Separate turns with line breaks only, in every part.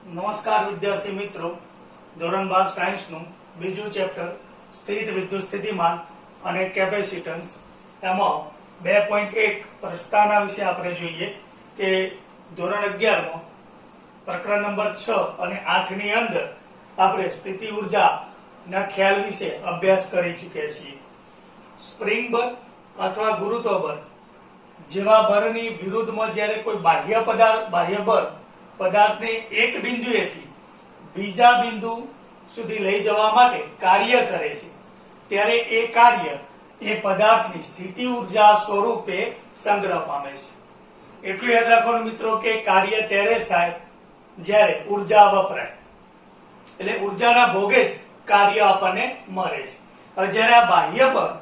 નમસ્કાર વિદ્યાર્થી મિત્રો, ધોરણ 12 સાયન્સનું બીજું ચેપ્ટર સ્થિત વિદ્યુત સ્થિતિમાન અને કેપેસિટન્સ એમાં 2.1 પ્રસ્તાવના વિશે આપણે જોઈએ કે ધોરણ 11 માં પ્રકરણ નંબર 6 અને 8 ની અંદર આપણે સ્થિતિ ઉર્જાના ખ્યાલ વિશે અભ્યાસ કરી ચૂક્યા છીએ. સ્પ્રિંગ બર અથવા ગુરુત્વ બર જેવા બરની વિરુદ્ધમાં જ્યારે કોઈ બાહ્ય બળ પદાર્થને એક બિંદુએથી બીજા બિંદુ સુધી લઈ જવા માટે કાર્ય કરે છે ત્યારે એ કાર્ય એ પદાર્થની સ્થિતિ ઉર્જા સ્વરૂપે સંગ્રહ પામે છે. એટલું યાદ રાખવાનું મિત્રો કે કાર્ય ત્યારે જ થાય જ્યારે ઉર્જા વપરાય, એટલે ઉર્જાના ભોગે જ કાર્ય આપણને મળે છે. હવે જ્યારે આ બાહ્ય બળ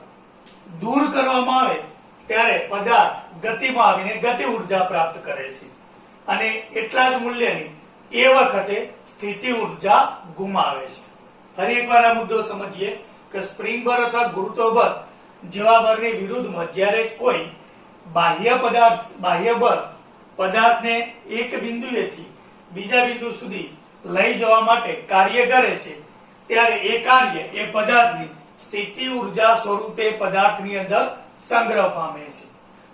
દૂર કરવામાં આવે ત્યારે પદાર્થ ગતિમાં આવીને ગતિ ઉર્જા પ્રાપ્ત કરે છે અને એટલા જ મૂલ્યની એ વખતે સ્થિતિ ઉર્જા ગુમાવે છે. ફરી એકવાર આ મુદ્દો સમજીએ કે સ્પ્રિંગ બર અથવા ગુરુત્વ બર જેવા બરની વિરુદ્ધમાં જ્યારે કોઈ બાહ્ય બળ પદાર્થને એક બિંદુએથી બીજા બિંદુ સુધી લઈ જવા માટે કાર્ય કરે છે ત્યારે એ કાર્ય એ પદાર્થની સ્થિતિ ઉર્જા સ્વરૂપે પદાર્થની અંદર સંગ્રહ પામે છે.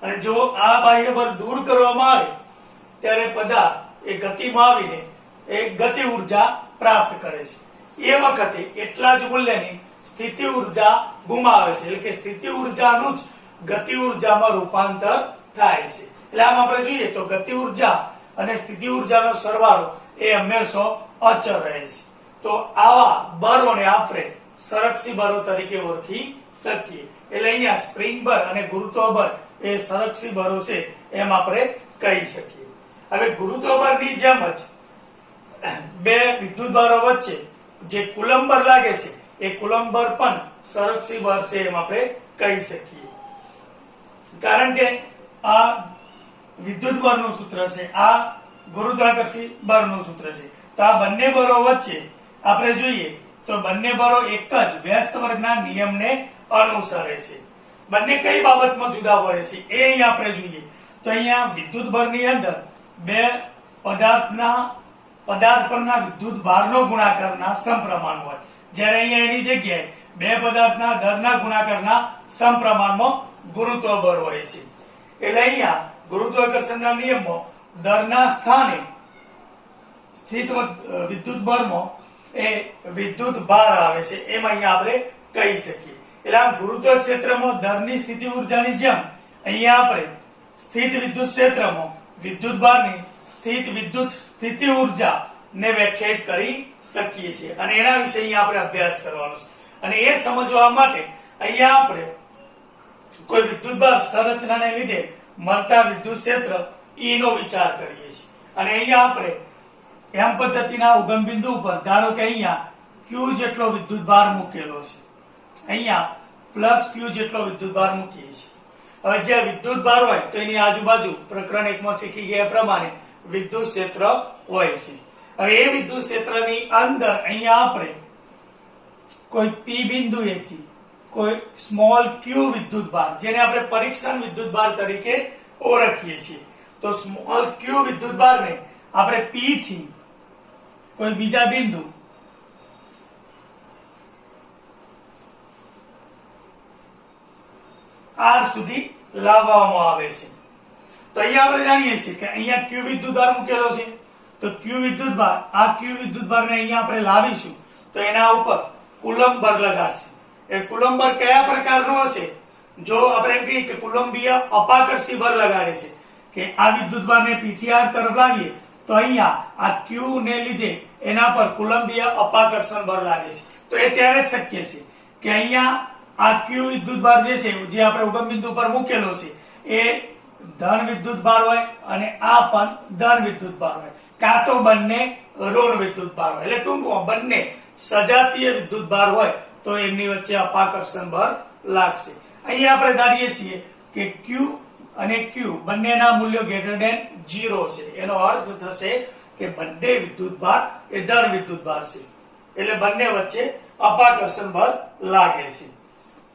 અને જો આ બાહ્ય બળ દૂર કરવામાં આવે ત્યારે પદાર્થ એ ગતિમાં આવીને એ ગતિ ઉર્જા પ્રાપ્ત કરે છે. એ વખતે એટલા જ મૂલ્યની સ્થિતિ ઉર્જા ગુમાવે છે, એટલે કે સ્થિતિ ઉર્જાનું જ ગતિ ઉર્જામાં રૂપાંતર થાય છે. એટલે આમ આપણે જોઈએ તો ગતિ ઉર્જા અને સ્થિતિ ઉર્જાનો સરવાળો એ હંમેશા અચળ રહે છે. તો આવા બળોને આપણે સંરક્ષી બળો તરીકે ઓળખી શકીએ. એટલે અહીંયા સ્પ્રિંગ બર અને ગુરુત્વ બળ એ સંરક્ષી બળો છે એમ આપણે કહી શકીએ. હવે ગુરુત્વ બળની જેમ જ બે વિદ્યુત ભારો વચ્ચે જે કુલંબ બળ લાગે છે એ કુલંબ બળ પણ સંરક્ષી બળ છે એમ આપણે કહી શકીએ. કારણ કે આ વિદ્યુત બળનું સૂત્ર છે, આ ગુરુત્વાકર્ષી બળનું સૂત્ર છે. તો આ બંને બળો વચ્ચે આપણે જોઈએ તો બંને બળો એક જ વ્યસ્ત વર્ગના નિયમને અનુસરે છે. બંને કઈ બાબતમાં જુદા પડે છે એ અહીંયા આપણે જોઈએ તો અહીંયા વિદ્યુત બળની અંદર બે પદાર્થ પરના વિદ્યુત ભારનો ગુણાકારના સમપ્રમાણ હોય, જ્યારે અહીંયા એની જગ્યાએ બે પદાર્થના દરના ગુણાકારના સમપ્રમાણમાં ગુરુત્વ બળ હોય છે. એટલે અહીંયા ગુરુત્વાકર્ષણના નિયમમાં દરના સ્થાને સ્થિત વિદ્યુત બળમાં એ વિદ્યુત ભાર આવે છે એમ અહીંયા આપણે કહી શકીએ. એટલે આમ ગુરુત્વ ક્ષેત્રમાં દરની સ્થિતિ ઉર્જાની જેમ અહીંયા આપણે સ્થિત વિદ્યુત ક્ષેત્રમાં વિદ્યુત ભારની સ્થિત વિદ્યુત સ્થિતિ ઉર્જા ને વ્યાખ્યાયિત કરી શકીએ છીએ અને એના વિશે અહીંયા આપણે અભ્યાસ કરવાનો છે. અને એ સમજવા માટે અહીંયા આપણે કોઈ વિદ્યુત ભાર સંરચનાને લીધે મળતા વિદ્યુત ક્ષેત્ર E નો વિચાર કરીએ છીએ. અને અહીંયા આપણે એમ પદ્ધતિના ઉગમ બિંદુ ઉપર ધારો કે અહીંયા Q જેટલો વિદ્યુત ભાર મૂકેલો છે, અહીંયા પ્લસ Q જેટલો વિદ્યુત ભાર મૂકીએ છીએ. હવે જે વિદ્યુત ભાર હોય તો એની આજુબાજુ પ્રકરણ 1 માં શીખી ગયા પ્રમાણે વિદ્યુત ક્ષેત્ર હોય છે. હવે એ વિદ્યુત ક્ષેત્રની અંદર અહીંયા આપણે કોઈ P બિંદુએથી કોઈ સ્મોલ q વિદ્યુત ભાર, જેને આપણે પરીક્ષણ વિદ્યુત ભાર તરીકે ઓળખીએ છીએ, તો સ્મોલ q વિદ્યુત ભારને આપણે P થી કોઈ બીજા બિંદુ R સુધી લાવવામાં આવે છે. તો અહીંયા આપણે જાણીએ છીએ કે અહીંયા q વિદ્યુત ભાર મૂકેલો છે, તો q વિદ્યુત ભાર, આ q વિદ્યુત ભારને અહીંયા આપણે લાવીશું તો એના ઉપર કુલંબ બળ લગાડશે. એ કુલંબ બળ કયા પ્રકારનો હશે? જો આપણે એમ કહીએ કે કુલંબીય અપાકર્ષી બળ લગાડે છે કે આ વિદ્યુત ભારને P થી R તરફ લાવીએ તો અહીંયા આ q ને લીધે એના પર કુલંબીય અપાકર્ષણ બળ લાગે છે. તો એ ત્યારે જ શક્ય છે કે અહીંયા આ q વિદ્યુત ભાર જે છે જે આપણે ઉગમ બિંદુ પર મૂકેલો છે એ ધન વિદ્યુત ભાર હોય અને આ પણ ધન વિદ્યુત ભાર હોય, કાં તો બંને ઋણ વિદ્યુત ભાર હોય. એટલે ટૂંકમાં બંને સજાતીય વિદ્યુત ભાર હોય તો એમની વચ્ચે અપાકર્ષણ બળ લાગશે. અહીંયા આપણે ધારીએ છીએ કે Q અને Q બંનેના મૂલ્યો ગ્રેટર ધેન 0 છે. એનો અર્થ થશે કે બંને વિદ્યુત ભાર એ ધન વિદ્યુત ભાર છે, એટલે બંને વચ્ચે અપાકર્ષણ બળ લાગે છે.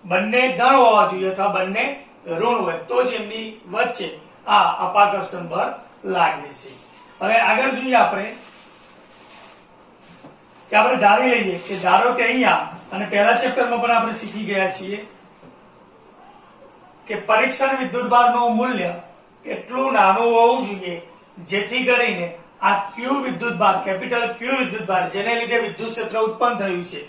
બંને ધન હોવા જોઈએ અથવા બંને ઋણ હોય તો જ એમની વચ્ચે આ અપાકર્ષણ બળ લાગે છે. હવે આગળ જોઈએ આપણે કે આપણે ધારી લઈએ કે ધારો કે અહીંયા અને પહેલા ચેપ્ટરમાં પણ આપણે શીખી ગયા છીએ કે પરીક્ષણ વિદ્યુતભારનું મૂલ્ય એટલું નાનું હોવું જોઈએ જેથી કરીને આ ક્યુ વિદ્યુતભાર કેપિટલ ક્યુ વિદ્યુતભાર જેને લીધે વિદ્યુત ક્ષેત્ર ઉત્પન્ન થયું છે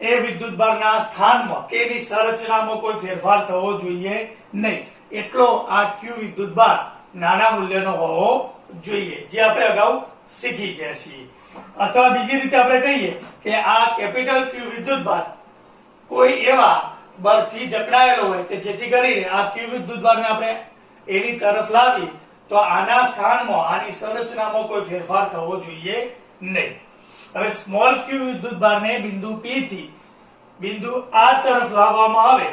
એ વિદ્યુતભારના સ્થાનમાં કે એની સંરચનામાં કોઈ ફેરફાર થવો જોઈએ નહીં એટલો આ ક્યુ વિદ્યુતભાર નાના મૂલ્યનો હોવો જોઈએ જે આપણે અગાઉ શીખી ગયા છીએ અથવા બીજી રીતે આપણે કહીએ કે આ કેપિટલ ક્યુ વિદ્યુતભાર કોઈ એવા બળથી જકડાયેલો હોય કે જેથી કરીને આ ક્યુ વિદ્યુતભારને આપણે એની તરફ લાવી તો આના સ્થાનમાં આની સંરચનામાં કોઈ ફેરફાર થવો જોઈએ નહીં હવે સ્મોલ ક્યુ વિદ્યુતભારને બિંદુ P થી બિંદુ આ તરફ લાવવામાં આવે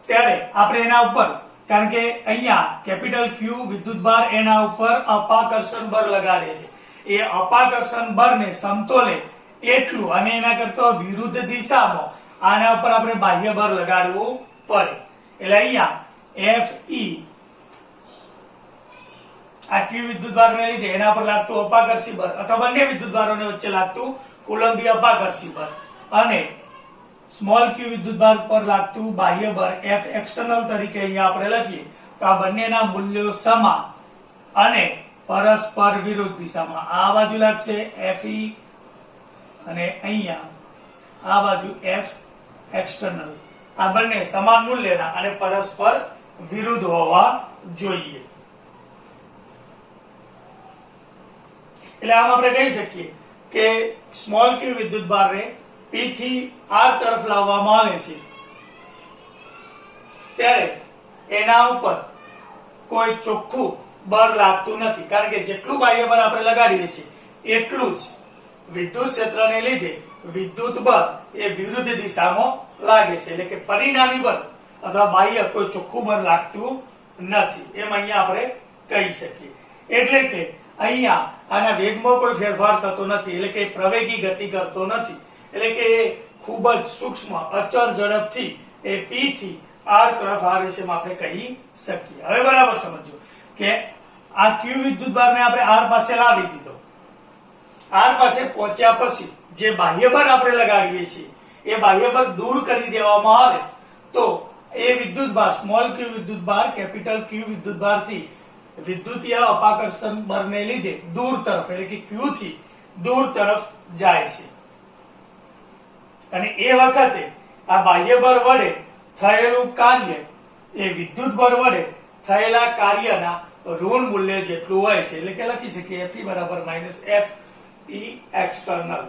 ત્યારે આપણે એના ઉપર કારણ કે અહીંયા કેપિટલ ક્યુ વિદ્યુતભાર એના ઉપર અપાકર્ષણ બળ લગાડે છે એ અપાકર્ષણ બળને સમતોલે એટલું અને એના કરતા વિરુદ્ધ દિશામાં આના ઉપર આપણે બાહ્ય બળ લગાડવું પડે એટલે અહીંયા Fe આ ક્યુ વિદ્યુતભારને લીધે એના પર લાગતું અપાકર્ષી બળ અથવા બંને વિદ્યુતભારોની વચ્ચે લાગતું કુલંબી અપાકર્ષી બળ અને સ્મોલ ક્યુ વિદ્યુતભાર પર લાગતું બાહ્ય બળ F એક્સટર્નલ તરીકે અહીંયા આપણે લખીએ તો આ બંનેના મૂલ્યો સમાન અને પરસ્પર વિરુદ્ધ દિશામાં આ બાજુ લાગશે Fe અને અહીંયા આ બાજુ F એક્સટર્નલ આ બંને સમાન મૂલ્યના અને પરસ્પર વિરુદ્ધ હોવા જોઈએ એટલે આમ આપણે કહી શકીએ કે સ્મોલ ક્યુ વિદ્યુતભારને P થી R તરફ લાવવામાં આવે છે ત્યારે એના ઉપર કોઈ ચોખ્ખું બળ લાગતું નથી કારણ કે જેટલું બાહ્ય બળ આપણે લગાડીએ છીએ એટલું જ વિદ્યુત ક્ષેત્રને લીધે વિદ્યુત બળ એ વિરુદ્ધ દિશામાં લાગે છે એટલે કે પરિણામી બળ અથવા બાહ્ય કોઈ ચોખ્ખું બળ લાગતું નથી એમ અહીંયા આપણે કહી શકીએ એટલે કે અહીંયા આના વેગમાં કોઈ ફેરફાર થતો નથી એટલે કે પ્રવેગી ગતિ કરતો નથી એટલે કે ખૂબ જ સૂક્ષ્મ અચળ ઝડપથી એ P થી R તરફ આવે છે એમ આપણે કહી શકીએ હવે બરાબર સમજો કે આ ક્યુ વિદ્યુતભારને આપણે R પાસે લાવી દીધો R પાસે પહોંચ્યા પછી જે બાહ્ય બળ આપણે લગાડીએ છીએ એ બાહ્ય બળ દૂર કરી દેવામાં આવે તો એ વિદ્યુતભાર સ્મોલ ક્યુ વિદ્યુતભાર કેપિટલ ક્યુ વિદ્યુતભારથી વિદ્યુતીય અપાકર્ષણ બળને લીધે દૂર તરફ એટલે કે ક્યુ થી દૂર તરફ જાય છે અને એ વખતે આ બાહ્ય બળ વડે થયેલું કાર્ય એ વિદ્યુત બળ વડે થયેલા કાર્યના ઋણ મૂલ્ય જેટલું હોય છે એટલે કે લખી શકીએ Fe બરાબર -F E એક્સટર્નલ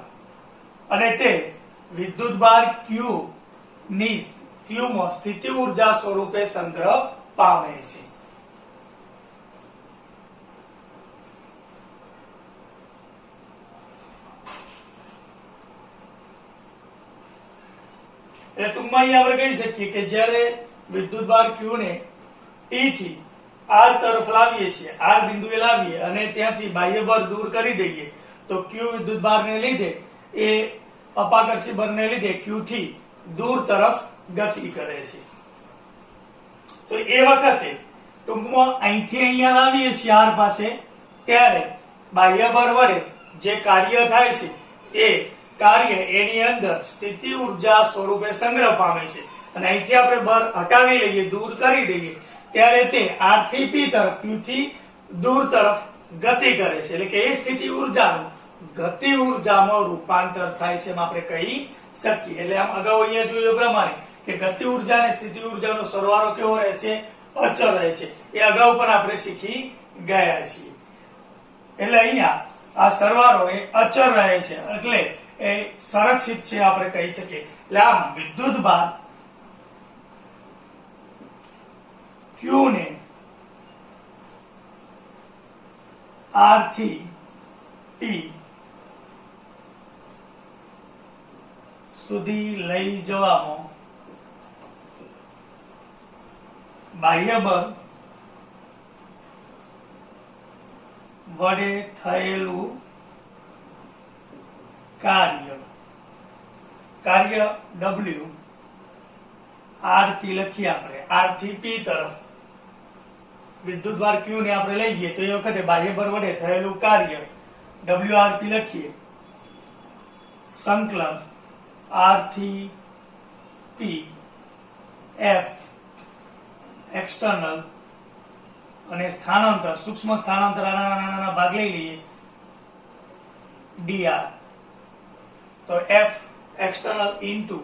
અને તે વિદ્યુતભાર Q ની Q માં સ્થિતિ ઊર્જા સ્વરૂપે સંગ્રહ પામે છે એટલે ટૂંકમાં અહીંયા આપણે કહી શકીએ કે જ્યારે વિદ્યુતભાર Q ને P થી R તરફ લાવીએ છીએ R બિંદુએ લાવીએ અને ત્યાંથી બાહ્ય બળ દૂર કરી દઈએ તો Q વિદ્યુતભારને લીધે એ અપાકર્ષી બળને લીધે Q થી દૂર તરફ ગતિ કરે છે તો એ વખતે ટૂંકમાં અહીંથી અહીંયા લાવીએ છીએ R પાસે ત્યારે બાહ્ય બળ વડે જે કાર્ય થાય છે એ કાર્ય એની અંદર સ્થિતિ ઊર્જા સ્વરૂપે સંગ્રહ પામે છે અને અહીંથી આપણે બળ હટાવી લઈએ દૂર કરી દઈએ ત્યારે તે R થી P તરફ Q થી દૂર તરફ ગતિ કરે છે એટલે કે એ સ્થિતિ ઊર્જાનું ગતિ ઊર્જામાં રૂપાંતર થાય છે એમ આપણે કહી શકીએ એટલે આમ અગાઉ અહીંયા જોયું પ્રમાણે કે ગતિ ઊર્જા અને સ્થિતિ ઊર્જાનો સરવાળો કેવો રહેશે અચળ રહેશે એ અગાઉ પણ આપણે શીખી ગયા છીએ એટલે અહીંયા આ સરવાળો એ અચળ રહે છે એટલે એ સંરક્ષિત છે આપણે કહી શકીએ એટલે આમ વિદ્યુતભાર Q ને R થી P સુધી લઈ જવામાં બાહ્ય બળ વડે થયેલું કાર્ય W RP લખીએ આપણે R થી P તરફ વિદ્યુતભાર Q ને આપણે લઈ જઈએ તો એ વખતે બાહ્ય બળ વડે થયેલું કાર્ય WRP લખીએ સંકલન r થી p f એક્સટર્નલ અને સ્થાનાંતર સૂક્ષ્મ સ્થાનાંતર નાના ભાગ લઈ લઈએ dr, તો f એક્સટર્નલ ઇન્ટુ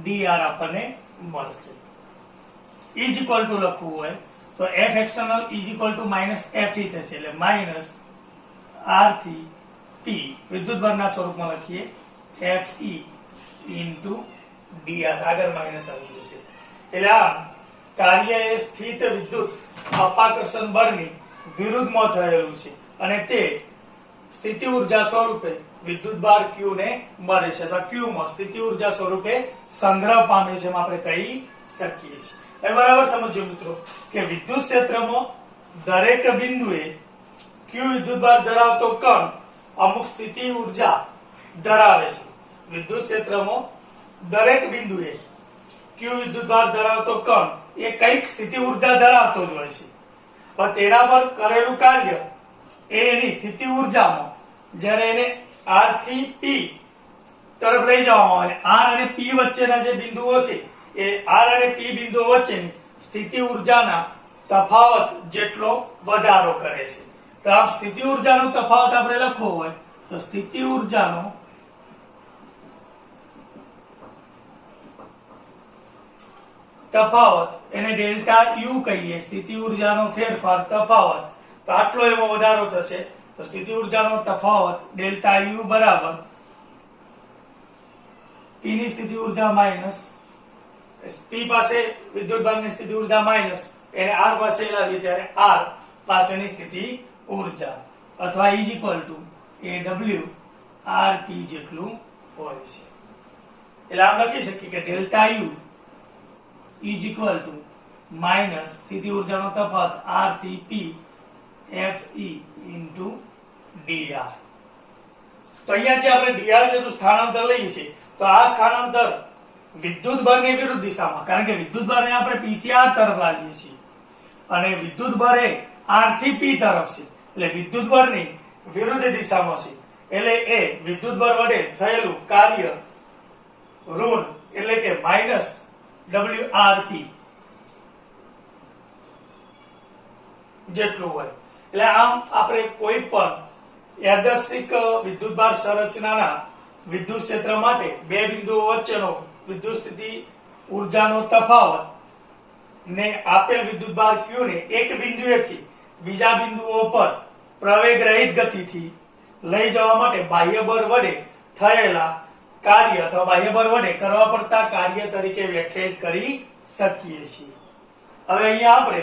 dr આપણને મળશે. ઇઝ ઇક્વલ ટુ લખવું હોય તો f external is equal to minus f ઈ થશે, એટલે માઇનસ r થી p વિદ્યુતભારના સ્વરૂપમાં લખીએ f e ઇન્ટુ dr, આગળ માઇનસ આવી જશે. એટલે આમ કાર્ય એ સ્થિત વિદ્યુત અપાકર્ષણ બળની વિરુદ્ધમાં થયેલું છે અને તે સ્થિતિ ઉર્જા સ્વરૂપે વિદ્યુતભાર q ને મળે છે અથવા q માં સ્થિતિ ઉર્જા સ્વરૂપે સંગ્રહ પામે છે, આપણે કહી શકીએ છીએ. હવે બરાબર સમજો મિત્રો કે વિદ્યુત ક્ષેત્રમાં દરેક બિંદુએ q વિદ્યુતભાર ધરાવતો કણ અમુક સ્થિતિ ઉર્જા ધરાવે છે. વિદ્યુત ક્ષેત્રમાં દરેક બિંદુએ q વિદ્યુતભાર ધરાવતો કણ એ કઈક સ્થિતિ ઉર્જા ધરાવતો જ હોય છે, પણ તેના પર કરેલું કાર્ય એ એની સ્થિતિ ઉર્જામાં જ્યારે એને r થી p તરફ લઈ જવામાં આવે, r અને p વચ્ચેના જે બિંદુઓ છે એ r અને p બિંદુઓ વચ્ચેની સ્થિતિ ઉર્જાના તફાવત જેટલો વધારો કરે છે. તો આમ સ્થિતિ ઉર્જાનો તફાવત આપણે લખવો હોય તો સ્થિતિ ઉર્જાનો તફાવત એને ડેલ્ટા યુ કહીએ, સ્થિતિ ઉર્જાનો ફેરફાર તફાવત, તો આટલો એમાં વધારો થશે તો સ્થિતિ ઉર્જાનો તફાવત ડેલ્ટા યુ બરાબર p ની સ્થિતિ ઉર્જા માઈનસ p પાસે વિદ્યુતભારની સ્થિતિ ઉર્જા માઈનસ એને r પાસે લાવીએ ત્યારે r પાસેની સ્થિતિ ઉર્જા અથવા is equal to AW RP જેટલું હોય છે. એટલે આમ લખી શકીએ કે delta you is equal to minus સ્થિતિ ઉર્જાનો તફાવત r થી p fe ઇન્ટુ dr. તો અહીંયા જે આપણે dr જેટલું સ્થાનાંતર લઈએ છીએ તો આ સ્થાનાંતર વિદ્યુતભારની વિરુદ્ધ દિશામાં, કારણ કે વિદ્યુતભારને આપણે p થી r તરફ લાવીએ છીએ અને વિદ્યુતભાર એ r થી p તરફ છે, એટલે વિદ્યુતભારની વિરુદ્ધ દિશામાં છે, એટલે એ વિદ્યુતભાર વડે થયેલું કાર્ય ઋણ એટલે કે માઇનસ WRP જેટલું હોય. એટલે આમ આપણે કોઈ પણ યાદચ્છિક વિદ્યુતભાર સંરચનાના વિદ્યુત ક્ષેત્ર માટે બે બિંદુઓ વચ્ચેનો વિદ્યુત સ્થિતિ ઉર્જાનો તફાવત ને આપેલ વિદ્યુતભાર q ને એક બિંદુએથી બીજા બિંદુઓ પર પ્રવેગ રહિત ગતિથી લઈ જવા માટે બાહ્ય બળ વડે થયેલા કાર્ય અથવા બાહ્ય બળ વડે કરવા પડતા કાર્ય તરીકે વ્યાખ્યાયિત કરી શકીએ છીએ. હવે અહીંયા આપણે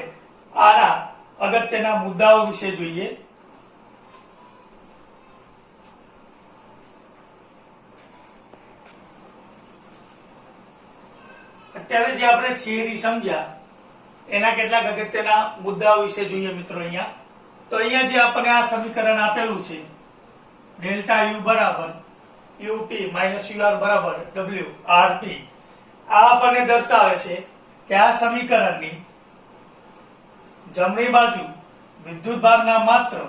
આના અગત્યના મુદ્દાઓ વિશે જોઈએ. અત્યારે જે આપણે થિયરી સમજ્યા એના કેટલાક અગત્યના મુદ્દાઓ વિશે જોઈએ મિત્રો. અહીંયા તો અહીંયા જે આપણને આ સમીકરણ આપેલું છે ડેલ્ટા યુ બરાબર UP માઇનસ UR બરાબર WRP, આ આપણને દર્શાવે છે કે આ સમીકરણની જમણી બાજુ વિદ્યુતભારના માત્ર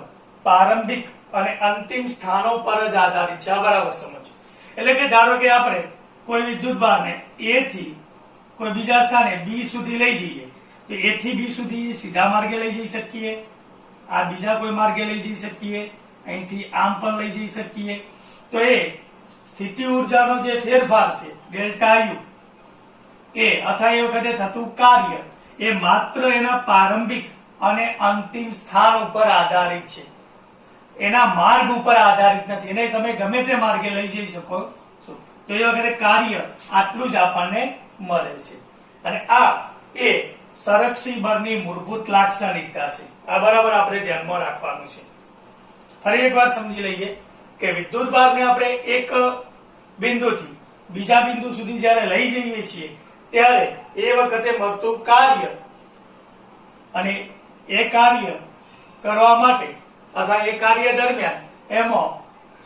પ્રારંભિક અને અંતિમ સ્થાનો પર જ આધારિત છે. આ બરાબર સમજો. એટલે કે ધારો કે આપણે કોઈ વિદ્યુતભારને A થી કોઈ બીજા સ્થાને B સુધી લઈ જઈએ તો A થી B સુધી સીધા માર્ગે લઈ જઈ શકીએ, આ બીજા કોઈ માર્ગે લઈ જઈ શકીએ, અહીંથી આમ પણ લઈ જઈ શકીએ. તો એ સ્થિતિ ઉર્જાનો જે ફેરફાર છે ડેલ્ટા યુ એ અથવા એ વખતે થતું કાર્ય એ માત્ર એના પ્રારંભિક અને અંતિમ સ્થાન ઉપર આધારિત છે, એના માર્ગ ઉપર આધારિત નથી. એને તમે ગમે તે માર્ગે લઈ જઈ શકો છો તો એ વખતે કાર્ય આટલું જ આપણને મળે છે. અને આ એ સંરક્ષી બળની મૂળભૂત લાક્ષણિકતા છે. આ બરાબર આપણે ધ્યાનમાં રાખવાનું છે. ફરી એકવાર સમજી લઈએ કે વિદ્યુતભારને આપણે એક બિંદુથી બીજા બિંદુ સુધી જ્યારે લઈ જઈએ છીએ ત્યારે એ વખતે મળતું કાર્ય અને એ કાર્ય કરવા માટે અથવા એ કાર્ય દરમિયાન એમાં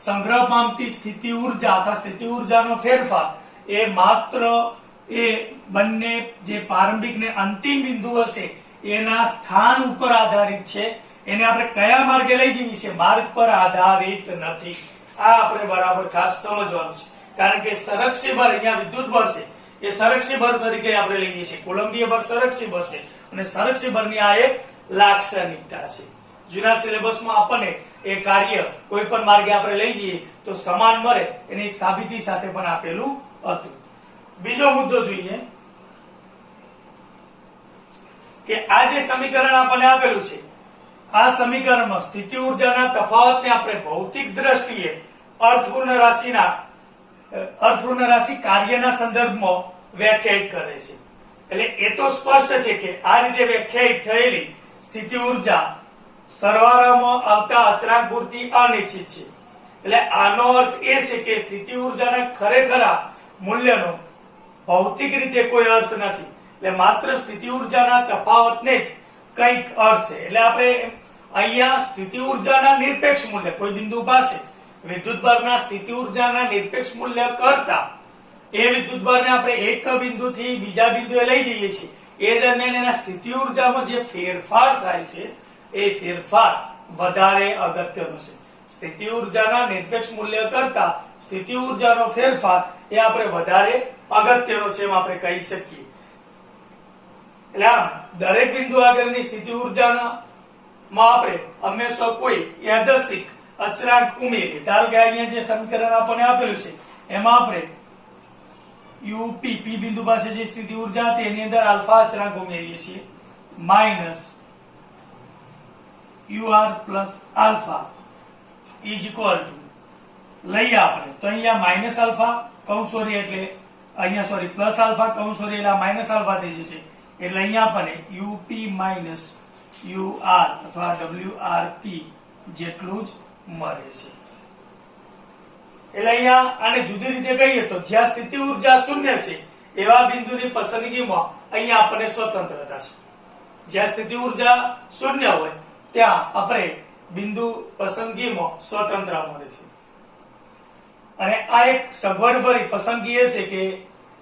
સંગ્રહ પામતી સ્થિતિ ઉર્જા અથવા સ્થિતિ ઉર્જાનો ફેરફાર એ માત્ર એ બંને જે પ્રારંભિક ને અંતિમ બિંદુ હશે એના સ્થાન ઉપર આધારિત છે. એને આપણે કયા માર્ગે લઈ જઈએ છીએ માર્ગ પર આધારિત નથી. આ આપણે બરાબર ખાસ સમજવાનું છે. કારણ કે સંરક્ષી બળ અહીંયા વિદ્યુત બળ છે એ સંરક્ષી બળ તરીકે આપણે લઈએ છીએ. કોલંબીય બળ સંરક્ષી બળ છે અને સંરક્ષી બળની આ એક લાક્ષણિકતા છે. જૂના સિલેબસમાં આપણને એ કાર્ય કોઈ પણ માર્ગે આપણે લઈ જઈએ તો સમાન મળે એની એક સાબિતી સાથે પણ આપેલું હતું. બીજો મુદ્દો જોઈએ કે આ જે સમીકરણ આપણને આપેલું છે આ સમીકરણમાં સ્થિતિ ઊર્જાના તફાવતને આપણે ભૌતિક દ્રષ્ટિએ અર્થપૂર્ણ રાશિ કાર્યના સંદર્ભમાં વ્યાખ્યાયિત કરે છે. એટલે એ તો સ્પષ્ટ છે કે આ રીતે વ્યાખ્યાયિત થયેલી સ્થિતિ ઊર્જા સરવાળામાં આવતા અચળાંક પૂરતી અનિશ્ચિત છે. એટલે આનો અર્થ એ છે કે સ્થિતિ ઊર્જાના ખરેખર મૂલ્યનો ભૌતિક રીતે કોઈ અર્થ નથી. એટલે માત્ર સ્થિતિ ઊર્જાના તફાવતને જ કંઈક અર્થ છે. એટલે આપણે અહીંયા સ્થિતિ ઊર્જાના નિરપેક્ષ મૂલ્ય કોઈ બિંદુ પાસે વિદ્યુતભારના સ્થિતિ ઊર્જાના નિરપેક્ષ મૂલ્ય કરતા એ વિદ્યુતભારને આપણે એક બિંદુથી બીજા બિંદુએ લઈ જઈએ છીએ એ દરમિયાન એના સ્થિતિ ઊર્જામાં જે ફેરફાર થાય છે એ ફેરફાર વધારે અગત્યનો છે. સ્થિતિ ઊર્જાના નિરપેક્ષ મૂલ્ય કરતા સ્થિતિ ઊર્જાનો ફેરફાર એ આપણે વધારે અગત્યનો છે એમ આપણે કહી શકીએ. એટલે આમ દરેક બિંદુ આગળની સ્થિતિ ઊર્જામાં આપણે હંમેશા કોઈ યાદચ્છિક અચળાંક ઉમેરીએ. ધારો કે અહીંયા જે સમીકરણ આપણને આપેલું છે એમાં આપણે યુપી પી બિંદુ પાસે જે સ્થિતિ ઊર્જા હતી એની અંદર આલ્ફા અચળાંક ઉમેરીએ છીએ minus UR plus alpha is equal to લઈએ આપણે તો અહીંયા માઇનસ આલ્ફા કૌંસોરી એટલે અહીંયા સોરી પ્લસ આલ્ફા કૌંસોરી એટલે માઇનસ આલ્ફા થઈ જશે. એટલે અહીંયા આપણને યુપી માઇનસ યુઆર અથવા ડબલ્યુઆરપી જેટલું જ મળે છે. એટલે અહીંયા આને જુદી રીતે કહીએ તો જ્યાં સ્થિતિ ઊર્જા શૂન્ય છે એવા બિંદુની પસંદગીમાં અહીંયા આપણને સ્વતંત્રતા છે. જ્યાં સ્થિતિ ઊર્જા શૂન્ય હોય ત્યાં આપણે બિંદુ પસંદગીમાં સ્વતંત્ર મળે છે. અને આ એક સગવડભરી પસંદગી એ છે કે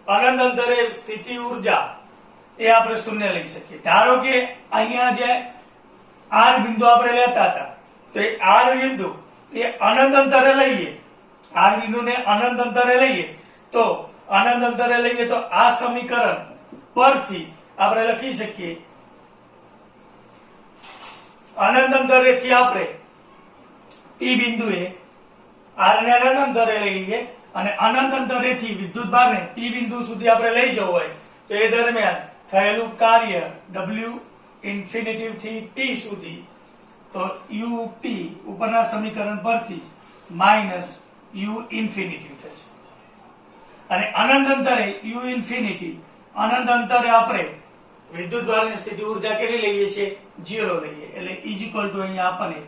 અનંત અંતરે સ્થિતિ ઊર્જા એ આપણે શૂન્ય લઈ શકીએ. ધારો કે અહીંયા જે આર બિંદુ આપણે લેતા હતા તો એ આર બિંદુ એ અનંત અંતરે લઈએ આર બિંદુને અનંત અંતરે લઈએ તો અનંત અંતરે લઈએ તો આ સમીકરણ પરથી આપણે લખી શકીએ અનંત અંતરેથી આપણે પી બિંદુએ આર ને અનંત અંતરે લઈએ અને અનંત અંતરેથી વિદ્યુતભારને પી બિંદુ સુધી આપણે લઈ જવું હોય તો એ દરમિયાન થયેલું કાર્ય ડબલ્યુ ઇન્ફિનિટી થી ટી સુધી તો યુપી ઉપરના સમીકરણ પરથી માઇનસ યુ ઇન્ફિનિટી થશે. અને અનંત અંતરે યુ ઇન્ફિનિટી અનંત અંતરે આપણે વિદ્યુતભારની સ્થિતિ ઊર્જા કેટલી લઈએ છીએ 0 લઈએ. એટલે ઇઝ ઇક્વલ ટુ અહીંયા આપણને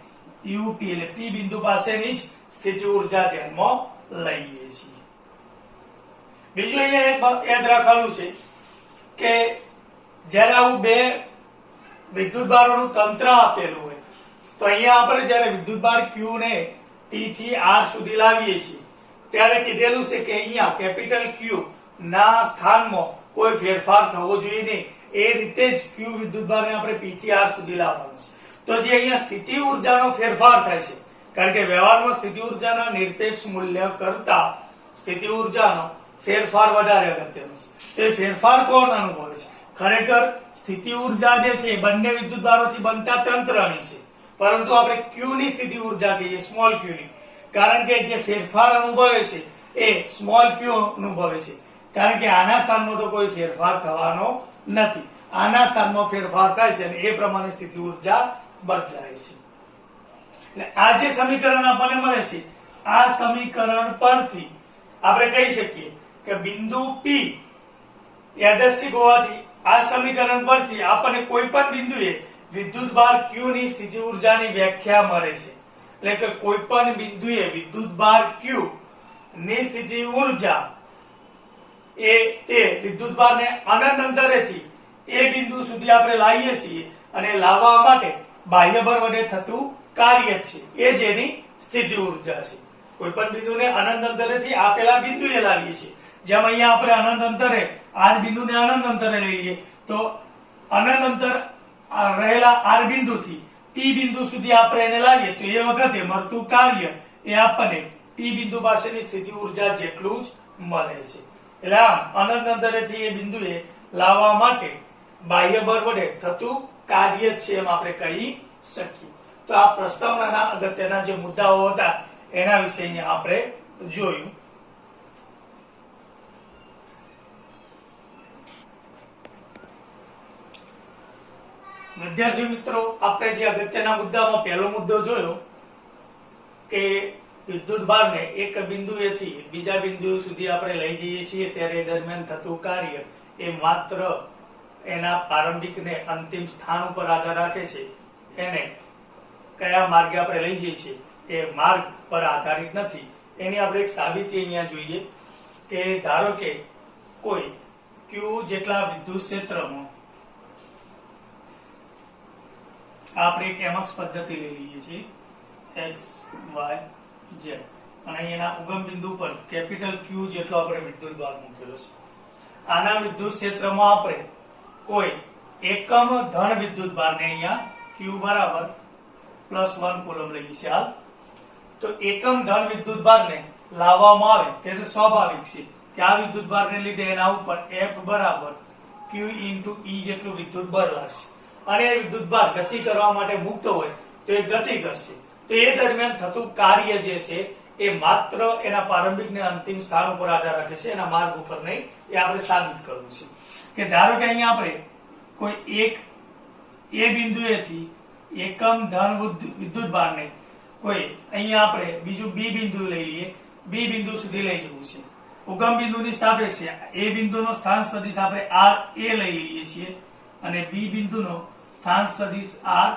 યુપી એટલે પી બિંદુ પાસેની જ સ્થિતિ ઊર્જા ધ્યાનમાં લઈએ છીએ. બીજું અહીંયા યાદ રાખવાનું છે કે જ્યારે આવું બે વિદ્યુતભારોનું તંત્ર આપેલું હોય તો અહીંયા આપણે જ્યારે વિદ્યુતભાર ક્યુ ને ટી થી આર સુધી લાવીએ છીએ ત્યારે કીધેલું છે કે અહીંયા કેપિટલ ક્યુ ના સ્થાનમાં કોઈ ફેરફાર થવો જોઈએ નહીં. એ રીતે જ ક્યુ વિદ્યુતભારને આપણે પી થી આર સુધી લાવવાનું છે. તો જે અહીંયા સ્થિતિ ઊર્જાનો ફેરફાર થાય છે કારણ કે વ્યવહારમાં સ્થિતિ ઊર્જાના નિરપેક્ષ મૂલ્ય કરતા સ્થિતિ ઊર્જાનો ફેરફાર વધારે અગત્યનો છે. એ ફેરફાર કોણ અનુભવે છે? ખરેખર સ્થિતિ ઊર્જા જે છે બંને વિદ્યુતભારોથી બનતા તંત્રની છે પરંતુ આપણે ક્યુ ની સ્થિતિ ઊર્જા કહીએ સ્મોલ ક્યુ ની કારણ કે જે ફેરફાર અનુભવે છે એ સ્મોલ ક્યુ અનુભવે છે કારણ કે આના સ્થાનમાં તો કોઈ ફેરફાર થવાનો નથી. આના સ્થાનમાં ફેરફાર થાય છે અને એ પ્રમાણે સ્થિતિ ઊર્જા બદલાય છે. એટલે આ જે સમીકરણ આપણને મળે છે આ સમીકરણ પરથી આપણે કહી શકીએ કે બિંદુ પી યાદચ્છિક હોવાથી આ સમીકરણ પરથી આપણને કોઈ પણ બિંદુએ વિદ્યુતભાર ક્યુ ની સ્થિતિ ઊર્જાની વ્યાખ્યા મળે છે. એટલે કે કોઈ પણ બિંદુએ વિદ્યુતભાર ક્યુ ની સ્થિતિ ઊર્જા એ તે વિદ્યુતભારને અનંત અંતરેથી એ બિંદુ સુધી આપણે લાવીએ છીએ અને લાવવા માટે બાહ્ય બળ વડે થતું કાર્ય છે એ જ એની સ્થિતિ ઊર્જા છે. કોઈ પણ બિંદુને અનંત અંતરેથી આપેલા બિંદુએ લાવીએ છીએ. જેમ અહીંયા આપણે અનંત અંતરે આર બિંદુને અનંત અંતરે લઈએ તો અનંત અંતર રહેલા આર બિંદુથી પી બિંદુ સુધી આપણે એને લાવીએ તો એ વખતે મળતું કાર્ય એ આપણને P પી બિંદુ પાસેની સ્થિતિ ઉર્જા જેટલું જ મળે છે. એટલે આમ અનંત અંતરેથી એ બિંદુએ લાવવા માટે બાહ્ય બળ વડે થતું કાર્ય જ છે એમ આપણે કહી શકીએ. તો આ પ્રસ્તાવનાના અગત્યના જે મુદ્દાઓ હતા એના વિશે અહીંયા આપણે જોયું. વિદ્યાર્થી મિત્રો, આપણે જે અગત્યના મુદ્દામાં પહેલો મુદ્દો જોયો કે વિદ્યુત ભારને એક બિંદુએથી બીજા બિંદુ સુધી આપણે લઈ જઈએ છીએ ત્યારે દરમિયાન થતું કાર્ય એ માત્ર એના પ્રારંભિક ને અંતિમ સ્થાન ઉપર આધાર રાખે છે. એને કયા માર્ગે આપણે લઈ જઈએ છીએ એ માર્ગ પર આધારિત નથી. એની આપણે એક સાબિતી અહીંયા જોઈએ કે ધારો કે કોઈ Q જેટલા વિદ્યુત ક્ષેત્રમાં આપણે એક એમએક્સ પદ્ધતિ લઈ લઈએ છીએ, x y z, અને અહીંયાના ઉગમ બિંદુ પર કેપિટલ Q જેટલો આપણે વિદ્યુત ભાર મૂકેલો છે. આના વિદ્યુત ક્ષેત્રમાં આપણે કોઈ એકમ ધન વિદ્યુત ભારને અહીંયા Q બરાબર +1 કુલમ લઈએ છીએ હાલ. તો એકમ ધન વિદ્યુત ભારને લાવવામાં આવે ત્યારે સ્વાભાવિક છે કે આ વિદ્યુત ભારને લીધે એના ઉપર F બરાબર Q × E જેટલું વિદ્યુત બળ લાગશે. અને એ વિદ્યુત ભાર ગતિ કરવા માટે મુક્ત હોય તો એ ગતિ કરશે. તો એ દરમિયાન થતું કાર્ય જે છે એ માત્ર એના પ્રારંભિક ને અંતિમ સ્થાન ઉપર આધાર રાખે છે, એના માર્ગ ઉપર નહીં. એ આપણે સાબિત કરવું છે કે ધારો કે અહીંયા આપણે કોઈ એક એ બિંદુએથી એકમ ધન વિદ્યુત ભારને કોઈ અહીંયા આપણે બીજું બી બિંદુ લઈ લઈએ, બી બિંદુ સુધી લઈ જવું છે. ઉગમ બિંદુની સાપેક્ષે એ બિંદુનો સ્થાન સદિશ આપણે r a લઈ લઈએ છીએ અને બી બિંદુનો સ્થાન સદિશ r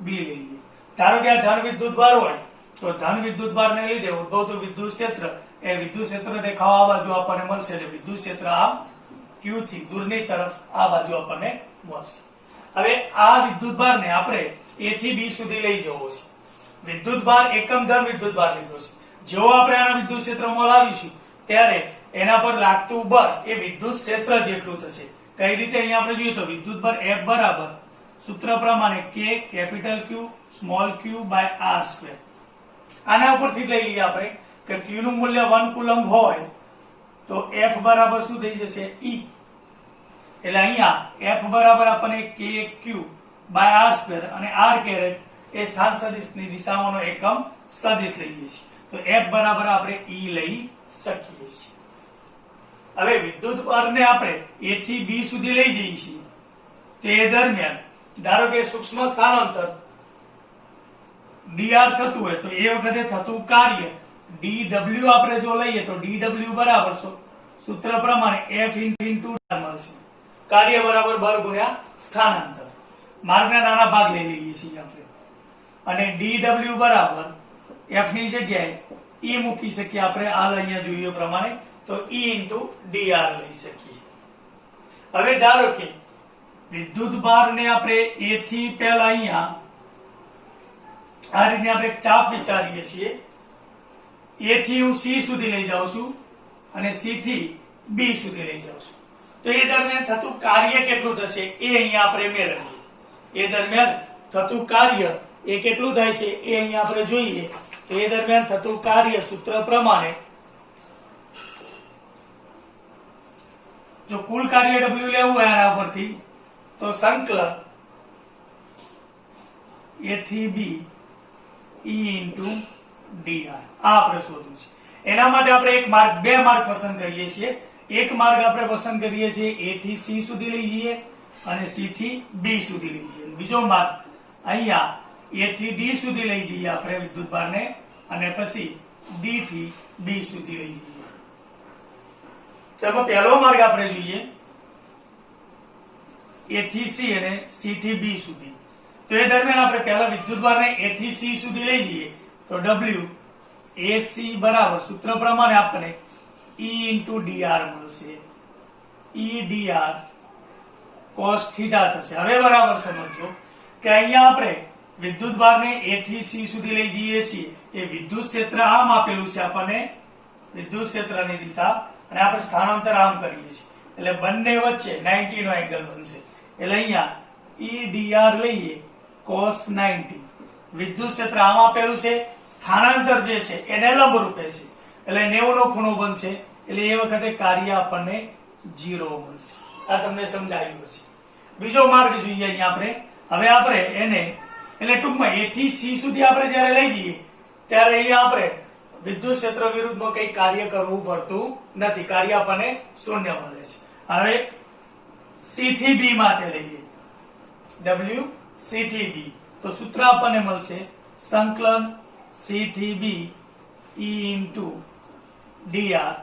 b લઈ લઈએ. ધારો કે આ ધન વિદ્યુત ભાર હોય તો ધન વિદ્યુત ભારને લીધે ઉદ્ભવતું વિદ્યુત ક્ષેત્ર એ વિદ્યુત ક્ષેત્ર રેખાઓ આ બાજુ આપણને મળશે એટલે વિદ્યુત ક્ષેત્ર આમ Q થી દૂરની તરફ આ બાજુ આપણને મળશે. હવે આ વિદ્યુત ભારને આપણે A થી B સુધી લઈ જવો છે. વિદ્યુત ભાર એકમ ધન વિદ્યુત ભાર લીધો છે. જેવો આપણે આના વિદ્યુત ક્ષેત્રમાં લાવીશું ત્યારે એના પર લાગતું બળ એ વિદ્યુત ક્ષેત્ર જેટલું થશે. કઈ રીતે અહીંયા આપણે જોઈએ તો વિદ્યુત બળ F બરાબર સૂત્ર પ્રમાણે K capital Q small q r². આના ઉપરથી લઈ લઈએ આપણે કે Q નું મૂલ્ય 1 કુલમ હોય તો F બરાબર શું થઈ જશે E. એટલે અહીંયા F બરાબર આપણને kq r² અને r કેરેટ એ સ્થાન સદિશની દિશામાંનો એકમ સદિશ લઈએ છીએ. તો F બરાબર આપણે E લઈ શકીએ છીએ. હવે વિદ્યુત ભારને આપણે A થી B સુધી લઈ જઈએ છીએ તે દરમિયાન ધારો કે સૂક્ષ્મ સ્થાનાંતર dr થતું હોય તો એ વખતે થતું કાર્ય dw આપણે જો લઈએ તો dw બરાબર સૂત્ર પ્રમાણે F × r મળશે. કાર્ય બરાબર બળ ગુણ્યા સ્થાનાંતર. માર્ગના નાના ભાગ લઈ લઈએ છીએ આપણે અને dw બરાબર F ની જગ્યાએ E મૂકી શકીએ આપણે હાલ અહીંયા જોઈએ પ્રમાણે તો E × dr લઈ શકીએ. હવે ધારો કે વિદ્યુત ભારને આપણે A થી પહેલા અહીંયા આ રીતે આપણે ચાપ વિચારીએ છીએ. A થી હું C સુધી લઈ જાઉં છું અને C થી B સુધી લઈ જાઉં છું. તો એ દરમિયાન થતું કાર્ય કેટલું થશે એ અહીંયા આપણે મેળવીએ. એ દરમિયાન થતું કાર્ય એ કેટલું થાય છે એ અહીંયા આપણે જોઈએ. તો એ દરમિયાન થતું કાર્ય સૂત્ર પ્રમાણે જો કુલ કાર્ય W લેવું હોય આના પરથી તો સંકલન A થી B E × dr આ આપણે શોધવું છે. એના માટે આપણે બે માર્ગ પસંદ કરીએ છીએ. એક માર્ગ આપણે પસંદ કરીએ છીએ A થી C સુધી લઈ જઈએ અને C થી B સુધી લઈ જઈએ. બીજો માર્ગ અહીંયા A થી D સુધી લઈ જઈએ આપણે વિદ્યુત ભારને અને પછી D થી B સુધી લઈ જઈએ. તેમાં પહેલો માર્ગ આપણે જોઈએ A થી C અને C થી B સુધી. તો એ દરમિયાન આપણે પહેલા વિદ્યુત ભારને A થી C સુધી લઈ જઈએ તો W AC બરાબર સૂત્ર પ્રમાણે આપણને E × dr મળશે. E dr cos θ થશે. હવે બરાબર સમજો કે અહીંયા આપણે વિદ્યુત ભારને A થી C સુધી લઈ જઈએ છીએ. એ વિદ્યુત ક્ષેત્ર આમ આપેલું છે આપણને વિદ્યુત ક્ષેત્રની દિશા અને આપણે સ્થાનાંતર આમ કરીએ છીએ એટલે બંને વચ્ચે 90 નો એંગલ બનશે. એટલે અહીંયા E dr લઈએ cos 90 વિદ્યુત ક્ષેત્ર આમ આપેલું છે, સ્થાનાંતર જે છે એને લંબરૂપે છે એટલે 90 નો ખૂણો બનશે એટલે એ વખતે કાર્ય આપણને 0 મળશે. આ તમને સમજાયું હશે. બીજો માર્ગ જોઈએ અહીંયા આપણે. હવે આપણે એને એટલે ટૂંકમાં A થી C સુધી આપણે જ્યારે લઈ જઈએ ત્યારે અહીંયા આપણે વિદ્યુત ક્ષેત્ર વિરુદ્ધમાં કઈ કાર્ય કરવું પડતું નથી, કાર્ય આપણને શૂન્ય મળે છે. હવે C થી B માટે લઈએ, W C થી B, તો સૂત્ર આપણને મળશે સંકલન C થી B E into dr.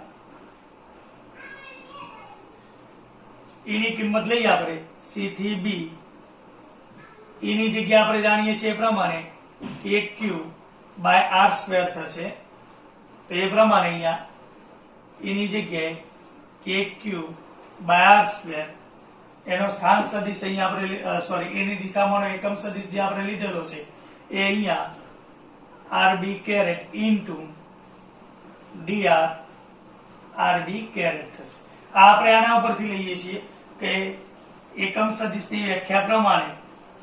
E ની કિંમત લઈએ આપણે C થી B, E ની જગ્યા આપણે જાણીએ છીએ એ પ્રમાણે kq by r સ્ક્વેર થશે, તો એ પ્રમાણે અહીંયા E ની જગ્યાએ kq by r સ્ક્વેર એનો સ્થાન સદિશ અહીંયા આપણે સોરી એની દિશામાંનો એકમ સદિશ જે આપણે લીધેલો છે એ અહીંયા rb કેરેટ ઇન્ટુ dr rb કેરેટ થશે. આ આપણે આના ઉપરથી લઈએ છીએ કે એકમ સદિશની વ્યાખ્યા પ્રમાણે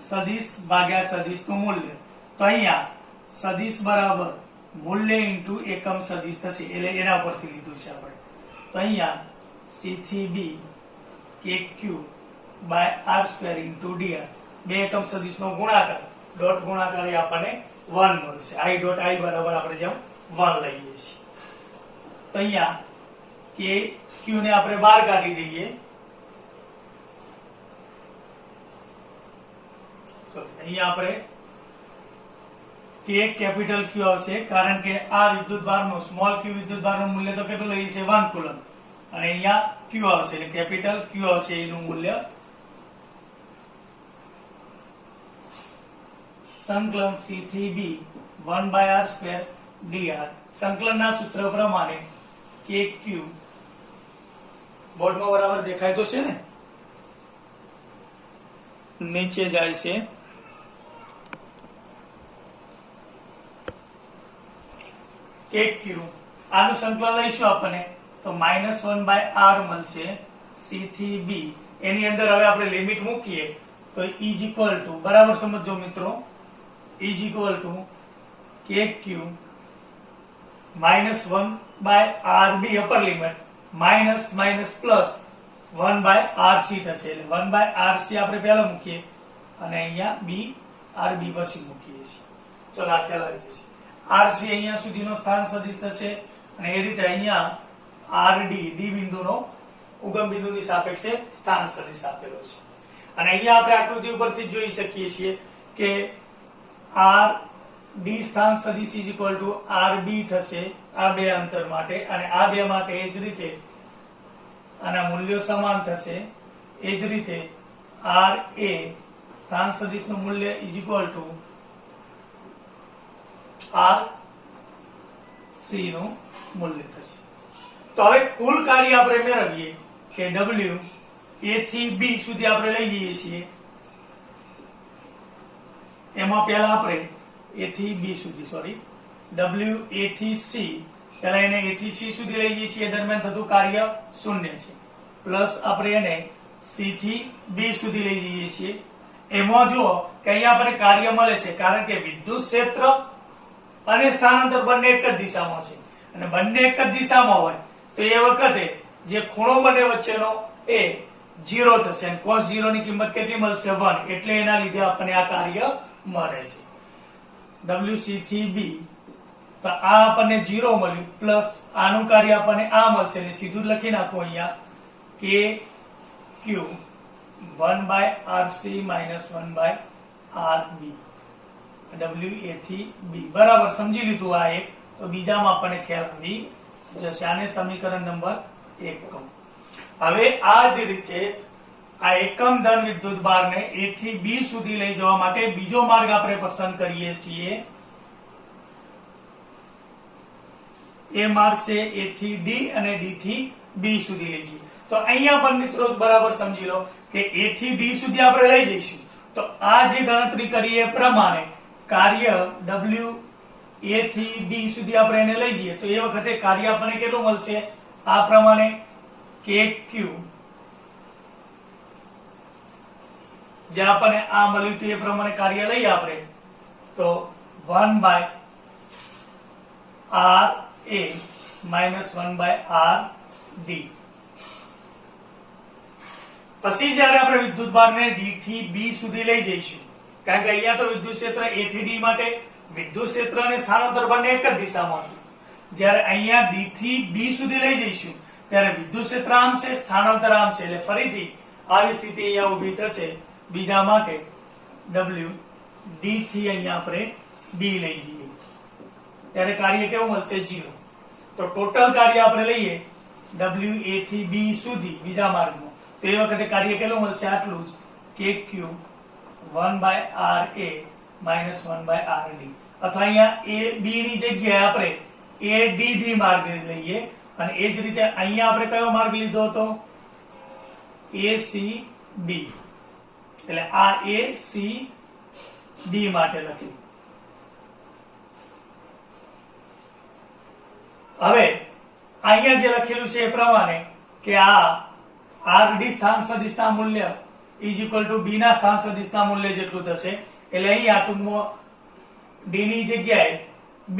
સદિશ ભાગ્યા સદિશનું મૂલ્ય, તો અહીંયા સદિશ બરાબર મૂલ્ય ઇન્ટુ એકમ સદિશ થશે એટલે એના ઉપરથી લીધું છે આપણે. તો અહીંયા C થી B kq by r square into dr, બે એકમ સદિશનો ગુણાકાર, ડોટ ગુણાકાર એ આપણને 1 મળશે. i ડોટ i બરાબર આપણે જેમ 1 લઈએ છીએ. તો અહીંયા kq ને આપણે બહાર કાઢી દઈએ, અહીંયા આપણે k કેપિટલ Q આવશે કારણ કે આ વિદ્યુત ભારનું સ્મોલ q વિદ્યુત ભારનું મૂલ્ય તો કેટલું લઈએ છે 1 કુલમ, અને અહીંયા Q આવશે એટલે કેપિટલ Q આવશે એનું મૂલ્ય સંકલન C થી B 1 by r square dr. સંકલનના સૂત્ર પ્રમાણે kq બોર્ડમાં બરાબર દેખાય તો છે ને, નીચે જાય છે kq, આનું સંકલન લઈશું આપણને તો -1 by r મળશે C થી B. એની અંદર હવે આપણે લિમિટ મૂકીએ તો is equal to, બરાબર સમજો મિત્રો, is equal to kq -1 by rb upper limit minus minus plus 1 by rc થશે એટલે 1 by rc આપણે પહેલા મૂકીએ અને અહીંયા b rb પછી મૂકીએ છીએ. ચલો આ ખ્યાલ આવી જશે. rc અહીંયા સુધીનો સ્થાન સદિશ થશે અને એ રીતે અહીંયા rd d બિંદુનો ઉગમ બિંદુની સાપેક્ષે સ્થાન સદિશ આપેલો છે. અને અહીંયા આપણે આકૃતિ ઉપરથી જોઈ શકીએ છીએ કે rd સ્થાન સદિશ ઇઝ ઇક્વલ ટુ rb થશે આ બે અંતર માટે, અને આ બે માટે એ જ રીતે આના મૂલ્યો સમાન થશે. એ જ રીતે ra સ્થાન સદિશનું મૂલ્ય ઇઝ ઇક્વલ ટુ rc નું મૂલ્ય થશે. તો હવે કુલ કાર્ય આપણે મેળવીએ કે w a થી b સુધી આપણે લઈ જઈએ છીએ, એમાં પહેલા આપણે a થી b સુધી સોરી w a થી c, પહેલા એને a થી c સુધી લઈ જઈએ છીએ, દરમિયાન થતું કાર્ય 0 છે, પ્લસ આપણે એને c થી b સુધી લઈ જઈએ છીએ. એમાં જુઓ કે અહીંયા આપણે કાર્ય મળે છે કારણ કે વિદ્યુત ક્ષેત્ર અને સ્થાનાંતર બંને એક જ દિશામાં છે, અને બંને એક જ દિશામાં હોય તો એ વખતે જે ખૂણો બંને વચ્ચેનો એ 0 થશે અને cos 0 ની કિંમત કેટલી મળશે 1, એટલે એના લીધે આપણને આ કાર્ય મળે છે wc થી b. તો આ આપણને 0 મળ્યું પ્લસ આનું કાર્ય આપણને આ મળશે એટલે સીધું લખી નાખો અહીંયા kq 1 by rc minus 1 by rb w a થી b. બરાબર સમજી લીધું આ એક, તો બીજામાં આપણને ખ્યાલ આવી જશે. આને સમીકરણ નંબર 1 કહું. હવે આ જ રીતે આ એકમ ધન વિદ્યુત ભારને a થી b સુધી લઈ જવા માટે બીજો માર્ગ આપણે પસંદ કરીએ છીએ. એ માર્ગ છે a થી d અને d થી b સુધી લઈ જઈએ. તો અહીંયા પણ મિત્રો બરાબર સમજી લો કે a થી d સુધી આપણે લઈ જઈશું તો આ જે ગણતરી કરીએ એ પ્રમાણે કાર્ય w a થી d સુધી આપણે એને લઈ જઈએ તો એ વખતે કાર્ય આપણને કેટલું મળશે આ પ્રમાણે kq જે આપણને આ મળ્યું હતું એ પ્રમાણે કાર્ય લઈએ આપણે તો 1/r a minus 1/r d. પછી જ્યારે આપણે વિદ્યુતભારને d થી b સુધી લઈ જઈશું, કારણ કે અહીંયા તો વિદ્યુત ક્ષેત્ર a થી d માટે વિદ્યુત ક્ષેત્ર અને સ્થાનાંતર બંને એક જ દિશામાં હતું. જ્યારે અહીંયા d થી b સુધી લઈ જઈશું ત્યારે વિદ્યુત ક્ષેત્ર આમ છે, સ્થાનાંતર આમ છે, એટલે ફરીથી આવી સ્થિતિ અહીંયા ઊભી થશે બીજા માટે w d થી અહીંયા આપણે b લઈ જઈએ ત્યારે કાર્ય કેવું મળશે? 0. તો ટોટલ કાર્ય આપણે લઈએ w a થી b સુધી બીજા માર્ગમાં, તો એ વખતે કાર્ય કેટલું મળશે? આટલું જ, kq 1/r a minus 1/r d. અથવા અહીંયા a b ની જગ્યાએ આપણે a d b માર્ગ લઈએ અને એ જ રીતે અહીંયા આપણે કયો માર્ગ લીધો હતો? a c b. એટલે આ a c d માટે લખ્યું. હવે અહીંયા જે લખેલું છે એ પ્રમાણે કે આ rd સ્થાન સદિશના મૂલ્ય b ના સ્થાન સદિશના મૂલ્ય જેટલું થશે. એટલે અહીંયા ટૂંકમાં d ની જગ્યાએ b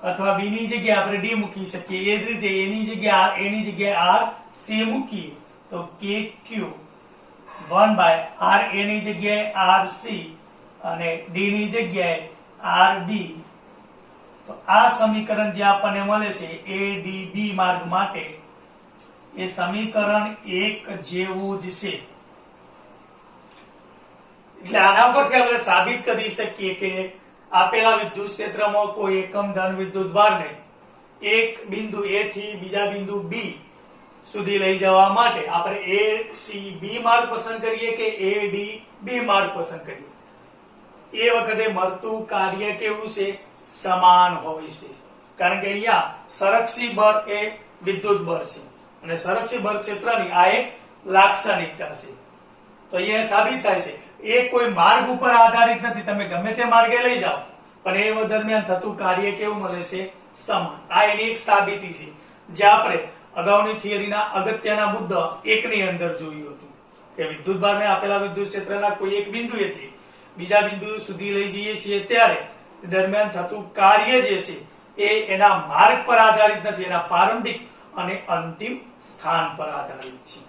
અથવા b ની જગ્યાએ આપણે d મૂકી શકીએ. એ જ રીતે a ની જગ્યાએ a ની જગ્યાએ r c મૂકીએ તો kq 1/r a ની જગ્યાએ r c અને d ની જગ્યાએ r b. તો આ સમીકરણ જે આપણને મળે છે a d b માર્ગ માટે એ સમીકરણ 1 જેવું જ છે. એટલે આના પરથી આપણે સાબિત કરી શકીએ કે આપેલા વિદ્યુત ક્ષેત્રમાં કોઈ એકમ ધન વિદ્યુત ભારને એક બિંદુ A થી બીજા બિંદુ B સુધી લઈ જવા માટે આપણે A C B માર્ગ પસંદ કરીએ કે A D B માર્ગ પસંદ કરીએ, એ વખતે મળતું કાર્ય કેવું છે? સમાન હોય છે. કારણ કે અહીંયા સંરક્ષી બળ એ વિદ્યુત બળ છે અને સંરક્ષી બળ ક્ષેત્રની આ એક લાક્ષણિકતા છે. તો અહીંયા સાબિત થાય છે એ કોઈ માર્ગ ઉપર આધારિત નથી. તમે ગમે તે માર્ગે લઈ જાઓ પણ એ દરમિયાન થતું કાર્ય કેવું મળે છે? સમાન. આ એની એક સાબિતી છે જે આપણે અગાઉની થિયરીના અગત્યના મુદ્દા 1 ની અંદર જોયું હતું કે વિદ્યુતભારને આપેલા વિદ્યુત ક્ષેત્રના કોઈ એક બિંદુએથી બીજા બિંદુ સુધી લઈ જઈએ છીએ ત્યારે દરમિયાન થતું કાર્ય જે છે એ એના માર્ગ પર આધારિત નથી, એના પ્રારંભિક અને અંતિમ સ્થાન પર આધારિત છે.